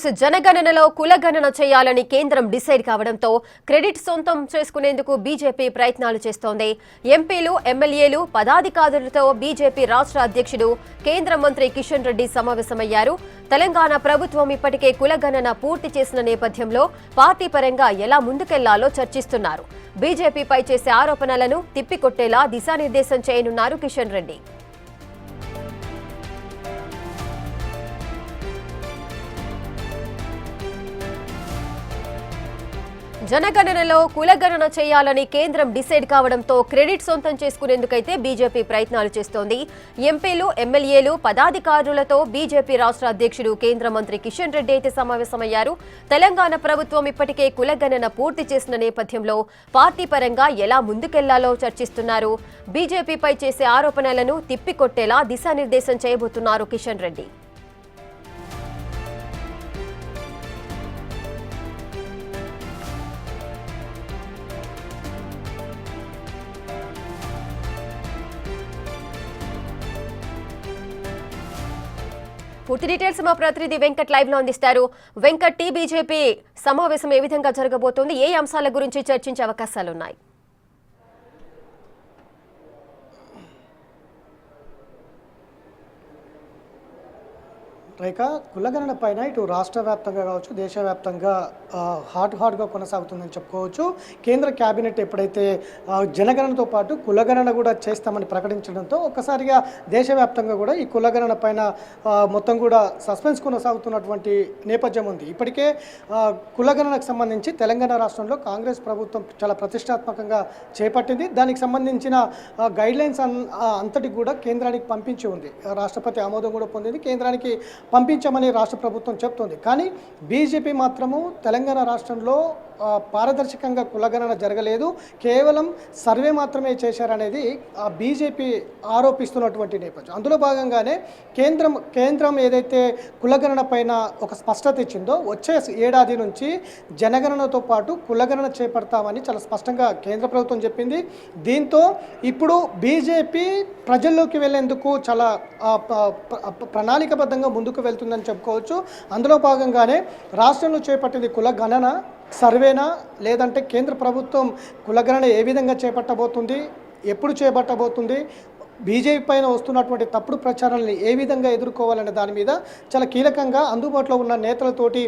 News. జనగణనలో కులగణన చేయాలని కేంద్రం డిసైడ్ కావడంతో క్రెడిట్ సొంతం చేసుకునేందుకు బీజేపీ ప్రయత్నాలు చేస్తోంది. ఎంపీలు, ఎమ్మెల్యేలు, పదాధికారులతో బీజేపీ రాష్ట్ర అధ్యక్షుడు కేంద్ర మంత్రి కిషన్ రెడ్డి సమావేశమయ్యారు. తెలంగాణ ప్రభుత్వం ఇప్పటికే కులగణన పూర్తి చేసిన నేపథ్యంలో పార్టీ పరంగా ఎలా ముందుకెళ్లాలో చర్చిస్తున్నారు. బీజేపీపై చేసే ఆరోపణలను తిప్పికొట్టేలా దిశానిర్దేశం చేయనున్నారు కిషన్ రెడ్డి. జనగణనలో కులగణన చేయాలని కేంద్రం డిసైడ్ కావడంతో క్రెడిట్ సొంతం చేసుకునేందుకైతే బీజేపీ ప్రయత్నాలు చేస్తోంది. ఎంపీలు, ఎమ్మెల్యేలు, పదాధికారులతో బీజేపీ రాష్ట్ర అధ్యక్షుడు కేంద్ర మంత్రి కిషన్ రెడ్డి అయితే సమావేశమయ్యారు. తెలంగాణ ప్రభుత్వం ఇప్పటికే కులగణన పూర్తి చేసిన నేపథ్యంలో పార్టీ పరంగా ఎలా ముందుకెళ్లాలో చర్చిస్తున్నారు. బీజేపీపై చేసే ఆరోపణలను తిప్పికొట్టేలా దిశానిర్దేశం చేయబోతున్నారు కిషన్ రెడ్డి. పూర్తి డీటెయిల్స్ మా ప్రతినిధి వెంకట్ లైవ్ లో అందిస్తారు. వెంకట్, బీజేపీ సమావేశం ఏ విధంగా జరగబోతోంది? ఏ అంశాల గురించి చర్చించే అవకాశాలున్నాయి? రేఖ, కులగణన పైన ఇటు రాష్ట్ర వ్యాప్తంగా కావచ్చు, దేశవ్యాప్తంగా హాట్గా కొనసాగుతుందని చెప్పుకోవచ్చు. కేంద్ర కేబినెట్ ఎప్పుడైతే జనగణనతో పాటు కులగణన కూడా చేస్తామని ప్రకటించడంతో ఒక్కసారిగా దేశవ్యాప్తంగా కూడా ఈ కులగణన పైన మొత్తం కూడా సస్పెన్స్ కొనసాగుతున్నటువంటి నేపథ్యం ఉంది. ఇప్పటికే కులగణనకు సంబంధించి తెలంగాణ రాష్ట్రంలో కాంగ్రెస్ ప్రభుత్వం చాలా ప్రతిష్టాత్మకంగా చేపట్టింది. దానికి సంబంధించిన గైడ్లైన్స్ అంతటికి కూడా కేంద్రానికి పంపించి ఉంది. రాష్ట్రపతి ఆమోదం కూడా పొందింది. కేంద్రానికి పంపించామని రాష్ట్ర ప్రభుత్వం చెప్తోంది. కానీ బీజేపీ మాత్రము తెలంగాణ రాష్ట్రంలో పారదర్శకంగా కులగణన జరగలేదు, కేవలం సర్వే మాత్రమే చేశారనేది బీజేపీ ఆరోపిస్తున్నటువంటి నేపథ్యం. అందులో భాగంగానే కేంద్రం ఏదైతే కులగణన పైన ఒక స్పష్టత ఇచ్చిందో వచ్చే ఏడాది నుంచి జనగణనతో పాటు కులగణన చేపడతామని చాలా స్పష్టంగా కేంద్ర ప్రభుత్వం చెప్పింది. దీంతో ఇప్పుడు బీజేపీ ప్రజల్లోకి వెళ్లేందుకు చాలా ప్రణాళికబద్ధంగా ముందుకు వెళ్తుందని చెప్పుకోవచ్చు. అందులో భాగంగానే రాష్ట్రంలో చేపట్టింది కులగణన సర్వేనా, లేదంటే కేంద్ర ప్రభుత్వం కులగణన ఏ విధంగా చేపట్టబోతుంది, ఎప్పుడు చేపట్టబోతుంది, బీజేపీ పైన వస్తున్నటువంటి తప్పుడు ప్రచారాలను ఏ విధంగా ఎదుర్కోవాలనే దాని మీద చాలా కీలకంగా అందుబాటులో ఉన్న నేతలతోటి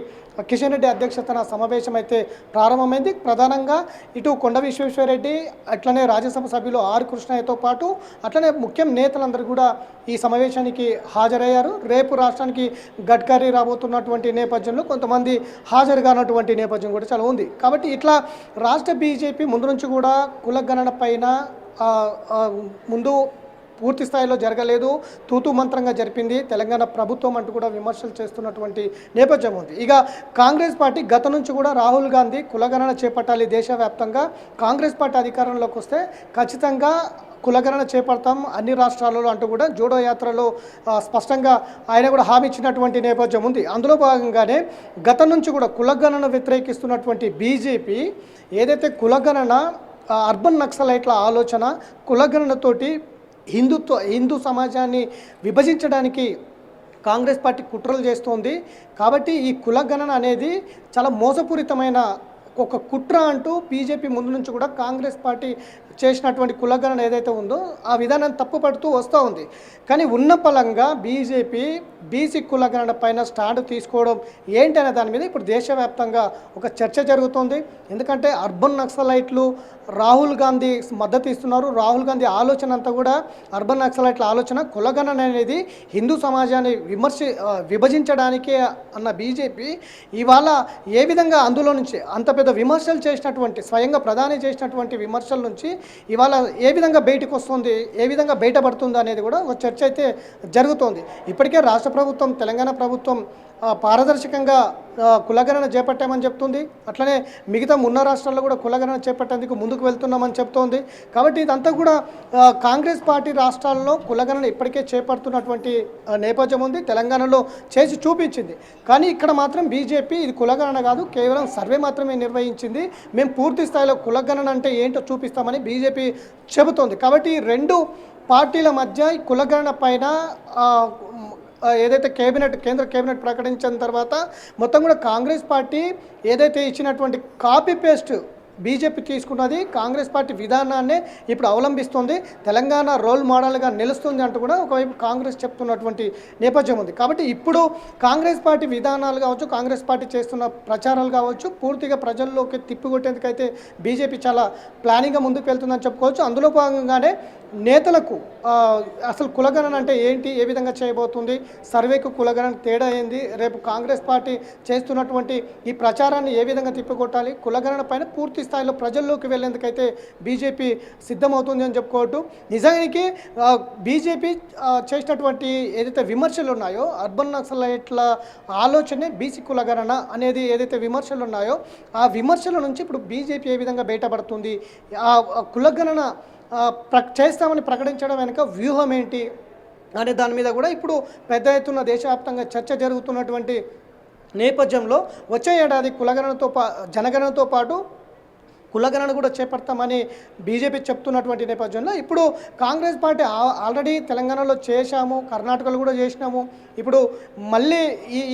కిషన్ రెడ్డి అధ్యక్షతన సమావేశం అయితే ప్రారంభమైంది. ప్రధానంగా ఇటు కొండ విశ్వేశ్వరరెడ్డి, అట్లనే రాజ్యసభ సభ్యులు ఆర్ కృష్ణయ్యతో పాటు అట్లనే ముఖ్య నేతలందరూ కూడా ఈ సమావేశానికి హాజరయ్యారు. రేపు రాష్ట్రానికి గడ్కరీ రాబోతున్నటువంటి నేపథ్యంలో కొంతమంది హాజరు కానటువంటి నేపథ్యం కూడా చాలా ఉంది. కాబట్టి ఇట్లా రాష్ట్ర బీజేపీ ముందు నుంచి కూడా కులగణన పైన ముందు పూర్తి స్థాయిలో జరగలేదు, తూతూ మంత్రంగా జరిపింది తెలంగాణ ప్రభుత్వం అంటూ కూడా విమర్శలు చేస్తున్నటువంటి నేపథ్యం ఉంది. ఇక కాంగ్రెస్ పార్టీ గత నుంచి కూడా రాహుల్ గాంధీ కులగణన చేపట్టాలి దేశవ్యాప్తంగా, కాంగ్రెస్ పార్టీ అధికారంలోకి వస్తే ఖచ్చితంగా కులగణన చేపడతాం అన్ని రాష్ట్రాలలో అంటూ కూడా జోడో యాత్రలో స్పష్టంగా ఆయన కూడా హామీ ఇచ్చినటువంటి నేపథ్యం ఉంది. అందులో భాగంగానే గత నుంచి కూడా కులగణన వ్యతిరేకిస్తున్నటువంటి బీజేపీ ఏదైతే కులగణన అర్బన్ నక్సలైట్ల ఆలోచన, కులగణనతోటి హిందూ సమాజాన్ని విభజించడానికి కాంగ్రెస్ పార్టీ కుట్రలు చేస్తోంది. కాబట్టి ఈ కులగణన అనేది చాలా మోసపూరితమైన ఒక కుట్ర అంటూ బీజేపీ ముందు నుంచి కూడా కాంగ్రెస్ పార్టీ చేసినటువంటి కులగణన ఏదైతే ఉందో ఆ విధానాన్ని తప్పుపడుతూ వస్తూ ఉంది. కానీ ఉన్న పలంగా బీజేపీ బీసీ కులగణన పైన స్టాండ్ తీసుకోవడం ఏంటనే దాని మీద ఇప్పుడు దేశవ్యాప్తంగా ఒక చర్చ జరుగుతోంది. ఎందుకంటే అర్బన్ నక్సలైట్లు రాహుల్ గాంధీ మద్దతు ఇస్తున్నారు. రాహుల్ గాంధీ ఆలోచన అంతా కూడా అర్బన్ నక్సలైట్ల ఆలోచన కులగణన అనేది హిందూ సమాజాన్ని విభజించడానికే అన్న బీజేపీ ఇవాళ ఏ విధంగా అందులో నుంచి అంత పెద్ద విమర్శలు చేసినటువంటి, స్వయంగా ప్రధాని చేసినటువంటి విమర్శల నుంచి ఇవాళ ఏ విధంగా బయటకు వస్తుంది, ఏ విధంగా బయటపడుతుంది అనేది కూడా ఒక చర్చ అయితే జరుగుతోంది. ఇప్పటికే రాష్ట్ర ప్రభుత్వం, తెలంగాణ ప్రభుత్వం పారదర్శకంగా కులగణన చేపట్టామని చెప్తుంది. అట్లనే మిగతా ఉన్న రాష్ట్రాల్లో కూడా కులగణన చేపట్టేందుకు ముందుకు వెళ్తున్నామని చెప్తోంది. కాబట్టి ఇదంతా కూడా కాంగ్రెస్ పార్టీ రాష్ట్రాల్లో కులగణన ఇప్పటికే చేపడుతున్నటువంటి నేపథ్యం ఉంది. తెలంగాణలో చేసి చూపించింది. కానీ ఇక్కడ మాత్రం బీజేపీ ఇది కులగణన కాదు, కేవలం సర్వే మాత్రమే నిర్వహించింది, మేము పూర్తి స్థాయిలో కులగణన అంటే ఏంటో చూపిస్తామని బీజేపీ చెబుతోంది. కాబట్టి రెండు పార్టీల మధ్య కులగణన పైన ఏదైతే కేంద్ర కేబినెట్ ప్రకటించిన తర్వాత మొత్తం కూడా కాంగ్రెస్ పార్టీ ఏదైతే ఇచ్చినటువంటి కాపీ పేస్ట్ బీజేపీ తీసుకున్నది కాంగ్రెస్ పార్టీ విధానాన్నే ఇప్పుడు అవలంబిస్తుంది, తెలంగాణ రోల్ మోడల్గా నిలుస్తుంది అంటూ కూడా ఒకవైపు కాంగ్రెస్ చెప్తున్నటువంటి నేపథ్యం ఉంది. కాబట్టి ఇప్పుడు కాంగ్రెస్ పార్టీ విధానాలు కావచ్చు, కాంగ్రెస్ పార్టీ చేస్తున్న ప్రచారాలు కావచ్చు, పూర్తిగా ప్రజల్లోకి తిప్పికొట్టేందుకైతే బీజేపీ చాలా ప్లానింగ్గా ముందుకు వెళ్తుందని చెప్పుకోవచ్చు. అందులో భాగంగానే నేతలకు అసలు కులగణన అంటే ఏంటి, ఏ విధంగా చేయబోతుంది, సర్వేకు కులగణన తేడా ఏంది, రేపు కాంగ్రెస్ పార్టీ చేస్తున్నటువంటి ఈ ప్రచారాన్ని ఏ విధంగా తిప్పికొట్టాలి, కులగణన పైన పూర్తి స్థాయిలో ప్రజల్లోకి వెళ్ళేందుకైతే బీజేపీ సిద్ధమవుతుంది అని చెప్పుకోవటం. నిజానికి బీజేపీ చేసినటువంటి ఏదైతే విమర్శలు ఉన్నాయో, అర్బన్ నక్సలైట్ల ఆలోచనే బీసీ కులగణన అనేది ఏదైతే విమర్శలు ఉన్నాయో ఆ విమర్శల నుంచి ఇప్పుడు బీజేపీ ఏ విధంగా బయటపడుతుంది, ఆ కులగణన చేస్తామని ప్రకటించడం వెనుక వ్యూహం ఏంటి అనే దాని మీద కూడా ఇప్పుడు పెద్ద ఎత్తున దేశవ్యాప్తంగా చర్చ జరుగుతున్నటువంటి నేపథ్యంలో వచ్చే ఏడాది జనగణనతో పాటు కులగణన కూడా చేపడతామని బీజేపీ చెప్తున్నటువంటి నేపథ్యంలో ఇప్పుడు కాంగ్రెస్ పార్టీ ఆల్రెడీ తెలంగాణలో చేశాము, కర్ణాటకలో కూడా చేసినాము, ఇప్పుడు మళ్ళీ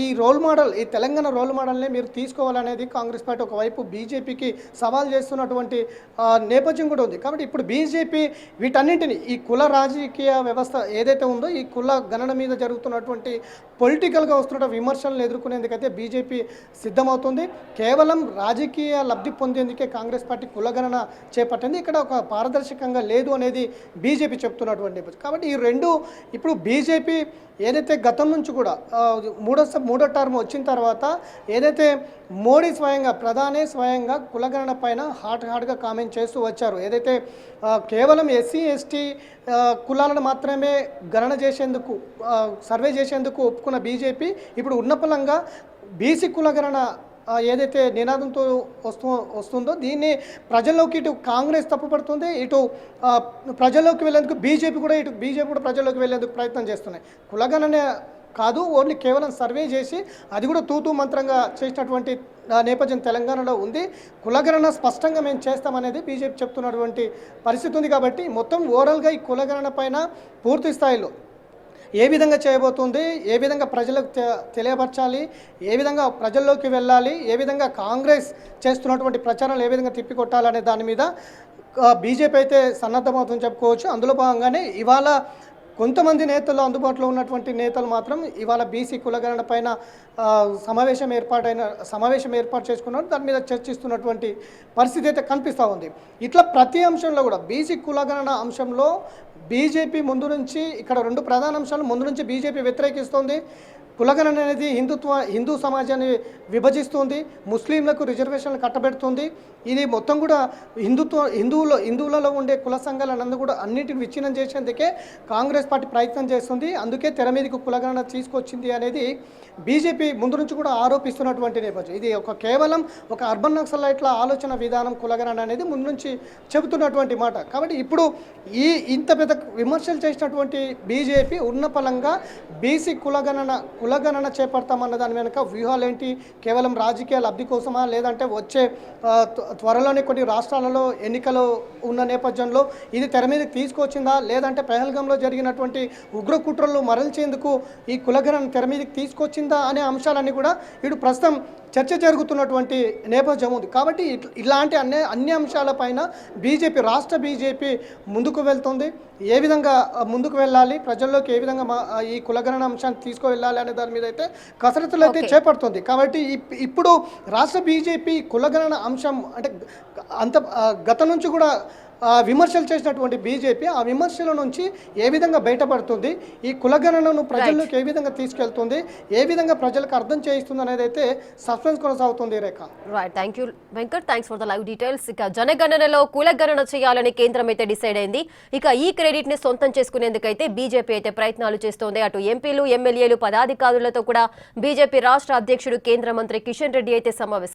ఈ రోల్ మోడల్, ఈ తెలంగాణ రోల్ మోడల్ని మీరు తీసుకోవాలనేది కాంగ్రెస్ పార్టీ ఒకవైపు బీజేపీకి సవాల్ చేస్తున్నటువంటి నేపథ్యం కూడా ఉంది. కాబట్టి ఇప్పుడు బీజేపీ వీటన్నింటినీ, ఈ కుల రాజకీయ వ్యవస్థ ఏదైతే ఉందో ఈ కుల గణన మీద జరుగుతున్నటువంటి పొలిటికల్గా వస్తున్న విమర్శలను ఎదుర్కొనేందుకైతే బీజేపీ సిద్ధమవుతుంది. కేవలం రాజకీయ లబ్ధి పొందేందుకే కాంగ్రెస్ పార్టీ కులగణన చేపట్టింది, ఇక్కడ ఒక పారదర్శకంగా లేదు అనేది బీజేపీ చెప్తున్నటువంటి నేపథ్యం. కాబట్టి ఈ రెండు ఇప్పుడు బీజేపీ ఏదైతే గతం నుంచి కూడా మూడో టర్మ్ వచ్చిన తర్వాత ఏదైతే మోడీ ప్రధాని స్వయంగా కులగణన పైన హార్డ్గా కామెంట్ చేస్తూ వచ్చారు. ఏదైతే కేవలం ఎస్సీ ఎస్టీ కులాలను మాత్రమే గణన చేసేందుకు సర్వే చేసేందుకు ఒప్పుకున్న బీజేపీ ఇప్పుడు ఉన్నపలంగా బీసీ కులగణన ఏదైతే నినాదంతో వస్తుందో దీన్ని ప్రజల్లోకి ఇటు కాంగ్రెస్ తప్పుపడుతుంది, ఇటు ప్రజల్లోకి వెళ్ళేందుకు బీజేపీ కూడా ప్రజల్లోకి వెళ్ళేందుకు ప్రయత్నం చేస్తున్నాయి. కులగణనే కాదు, ఓన్లీ కేవలం సర్వే చేసి అది కూడా తూతూ మంత్రంగా చేసినటువంటి నేపథ్యం తెలంగాణలో ఉంది. కులగణన స్పష్టంగా మేము చేస్తామనేది బీజేపీ చెప్తున్నటువంటి పరిస్థితి ఉంది. కాబట్టి మొత్తం ఓవరాల్గా ఈ కులగణన పైన పూర్తి స్థాయిలో ఏ విధంగా చేయబోతుంది, ఏ విధంగా ప్రజలకు తెలియపరచాలి, ఏ విధంగా ప్రజల్లోకి వెళ్ళాలి, ఏ విధంగా కాంగ్రెస్ చేస్తున్నటువంటి ప్రచారాలు ఏ విధంగా తిప్పికొట్టాలనే దాని మీద బీజేపీ అయితే సన్నద్ధమవుతుందని చెప్పుకోవచ్చు. అందులో భాగంగానే ఇవాళ కొంతమంది నేతలు, అందుబాటులో ఉన్నటువంటి నేతలు మాత్రం ఇవాళ బీసీ కులగణన పైన సమావేశం ఏర్పాటు చేసుకున్నారు, దాని మీద చర్చిస్తున్నటువంటి పరిస్థితి అయితే కనిపిస్తూ ఉంది. ఇట్లా ప్రతి అంశంలో కూడా బీసీ కులగణన అంశంలో బీజేపీ ముందు నుంచి ఇక్కడ రెండు ప్రధాన అంశాలు ముందు నుంచి బీజేపీ వ్యతిరేకిస్తోంది. కులగణన అనేది హిందూ సమాజాన్ని విభజిస్తుంది, ముస్లింలకు రిజర్వేషన్లు కట్టబెడుతుంది. ఇది మొత్తం కూడా హిందువులలో ఉండే కుల సంఘాలను కూడా అన్నింటిని విచ్ఛిన్నం చేసేందుకే కాంగ్రెస్ పార్టీ ప్రయత్నం చేస్తుంది. అందుకే తెర మీదకు కులగణన తీసుకొచ్చింది అనేది బీజేపీ ముందు నుంచి కూడా ఆరోపిస్తున్నటువంటి నేపథ్యం. ఇది కేవలం ఒక అర్బన్ నక్సలైట్ల ఆలోచన విధానం కులగణన అనేది ముందు నుంచి చెబుతున్నటువంటి మాట. కాబట్టి ఇప్పుడు ఇంత పెద్ద విమర్శలు చేసినటువంటి బీజేపీ ఉన్నపలంగా బీసీ కులగణన చేపడతామన్న దాని వెనుక వ్యూహాలు ఏంటి, కేవలం రాజకీయ లబ్ధి కోసమా, లేదంటే వచ్చే త్వరలోనే కొన్ని రాష్ట్రాలలో ఎన్నికలు ఉన్న నేపథ్యంలో ఇది తెర మీదకి తీసుకొచ్చిందా, లేదంటే పెహల్గాంలో జరిగినటువంటి ఉగ్ర కుట్రలు మరల్చేందుకు ఈ కులగణన తెర మీదకి తీసుకొచ్చిందా అనే అంశాలన్నీ కూడా ఇటు ప్రస్తుతం చర్చ జరుగుతున్నటువంటి నేపథ్యం ఉంది. కాబట్టి ఇలాంటి అన్ని అంశాలపైన రాష్ట్ర బీజేపీ ముందుకు వెళ్తుంది. ఏ విధంగా ముందుకు వెళ్ళాలి, ప్రజల్లోకి ఏ విధంగా ఈ కులగణన అంశాన్ని తీసుకువెళ్ళాలి అనే దాని మీద అయితే కసరత్తులు అయితే చేపడుతుంది. కాబట్టి ఇప్పుడు రాష్ట్ర బీజేపీ కులగణన అంశం అంటే గతం నుంచి కూడా విమర్శలు చేసినటువంటి బీజేపీ ఆ విమర్శల నుంచి ఏ విధంగా బయటపడుతుంది, ఈ కులగణనను ప్రజల్లోకి ఏ విధంగా తీసుకెళ్తుంది, ఏ విధంగా ప్రజలకు అర్థం చేయిస్తుంది అనేది అయితే సస్పెన్స్ కొనసాగుతుంది. Rekha, right, thank you Venkat, thanks for the live details. ఇక జనగణనలో కులగణన చేయాలని కేంద్రం అయితే డిసైడ్ అయింది. ఇక ఈ క్రెడిట్ ని సొంతం చేసుకునేందుకైతే బీజేపీ అయితే ప్రయత్నాలు చేస్తోంది. అటు ఎంపీలు, ఎమ్మెల్యేలు, పదాధికారులతో కూడా బీజేపీ రాష్ట్ర అధ్యక్షుడు కేంద్ర మంత్రి కిషన్ రెడ్డి అయితే సమావేశం